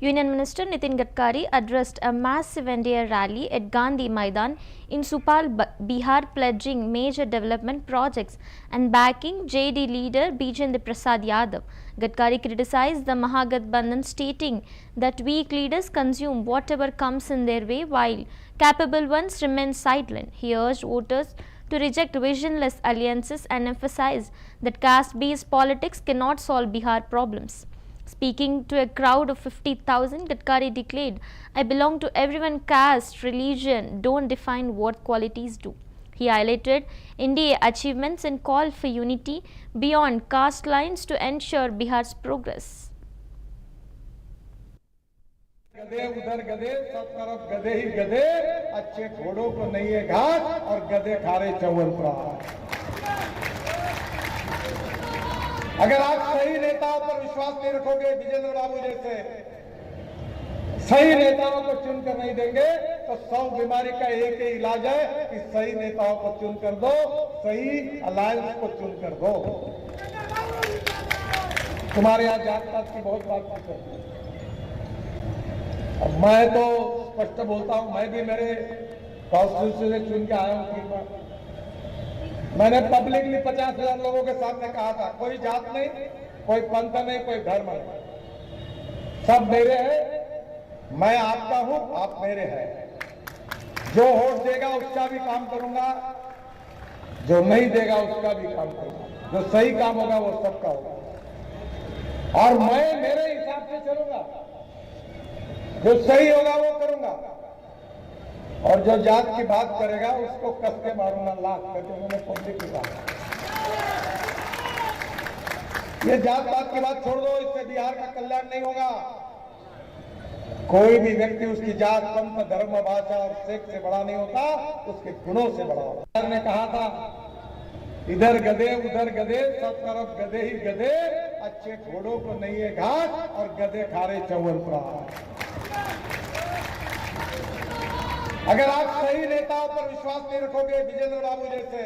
Union Minister Nitin Gadkari addressed a massive NDA rally at Gandhi Maidan in Supal, Bihar, pledging major development projects and backing JD leader Bijendra Prasad Yadav. Gadkari criticized the Mahagathbandhan, stating that weak leaders consume whatever comes in their way while capable ones remain sidelined. He urged voters to reject visionless alliances and emphasize that caste-based politics cannot solve Bihar problems. Speaking to a crowd of 50,000, Gadkari declared, "I belong to everyone, caste, religion don't define what qualities do." He highlighted NDA achievements and called for unity beyond caste lines to ensure Bihar's progress. गधे उधर गधे, सब तरफ गधे ही गधे, अच्छे घोड़ों को नहीं है घास और गधे खा रहे च्यवनप्राश। अगर आप सही नेताओं पर विश्वास नहीं रखोगे, विजेंद्र बाबू जैसे सही नेताओं को चुनकर नहीं देंगे तो 100 बीमारी का एक ही इलाज है कि सही नेताओं को चुनकर दो, सही अलायंस को चुनकर दो। तुम्हारे यहाँ जात पात की बहुत बात करते हैं। अब मैं तो स्पष्ट बोलता हूं, मैं भी मेरे कॉन्स्टिट्यूंसी से चुन के आया हूं। मैंने पब्लिकली 50,000 लोगों के सामने कहा था, कोई जात नहीं, कोई पंथ नहीं, कोई धर्म नहीं, सब मेरे हैं, मैं आपका हूं, आप मेरे हैं। जो वोट देगा उसका भी काम करूंगा, जो नहीं देगा उसका भी काम करूंगा। जो सही काम होगा वो सबका होगा और मैं मेरे हिसाब से चलूंगा। जो सही होगा वो करूंगा और जो जात की बात करेगा उसको कस के मारूंगा, लाख करके मैंने पब्लिक की बात। ये जात पात की बात छोड़ दो, इससे बिहार का कल्याण नहीं होगा। कोई भी व्यक्ति उसकी जात, पंथ, धर्म, भाषा और सेक्स से बड़ा नहीं होता, उसके गुणों से बड़ा होता। ने कहा था, इधर गधे उधर गधे, सब तरफ गधे ही गधे, अच्छे घोड़ों को नहीं है घास और गधे खा रहे च्यवनप्राश। अगर आप सही नेताओं पर विश्वास नहीं रखोगे, विजेंद्र बाबू जैसे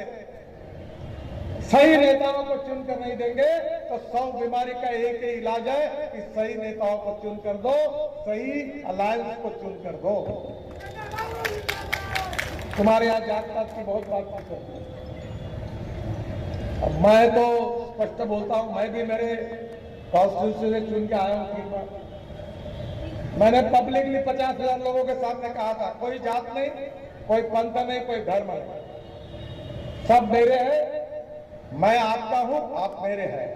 सही नेताओं को चुनकर नहीं देंगे तो 100 बीमारी का एक ही इलाज है कि सही नेताओं को चुनकर दो, सही अलायंस को चुनकर दो। तुम्हारे यहाँ जात पात की बहुत बात करते हैं। अब मैं तो स्पष्ट बोलता हूं, मैं भी मेरे कॉन्स्टिट्यूंसी से चुन के आया हूं। मैंने पब्लिकली 50,000 लोगों के सामने कहा था, कोई जात नहीं, कोई पंथ नहीं, कोई धर्म नहीं, सब मेरे हैं, मैं आपका हूं, आप मेरे हैं।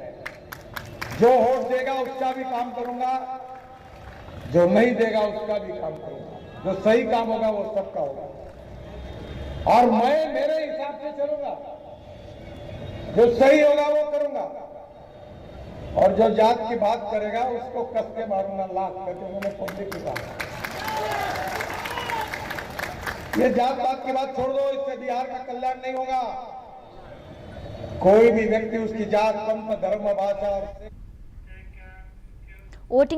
जो वोट देगा उसका भी काम करूंगा, जो नहीं देगा उसका भी काम करूंगा। जो सही काम होगा वो सबका होगा और मैं मेरे हिसाब से चलूंगा। जो सही होगा वो करूंगा और जो जात की बात करेगा उसको कस के मारूंगा, लाख करके मैंने पब्लिक की बात। ये जात पात की बात छोड़ दो, इससे बिहार का कल्याण नहीं होगा। कोई भी व्यक्ति उसकी जात, पंथ, धर्म, भाषा और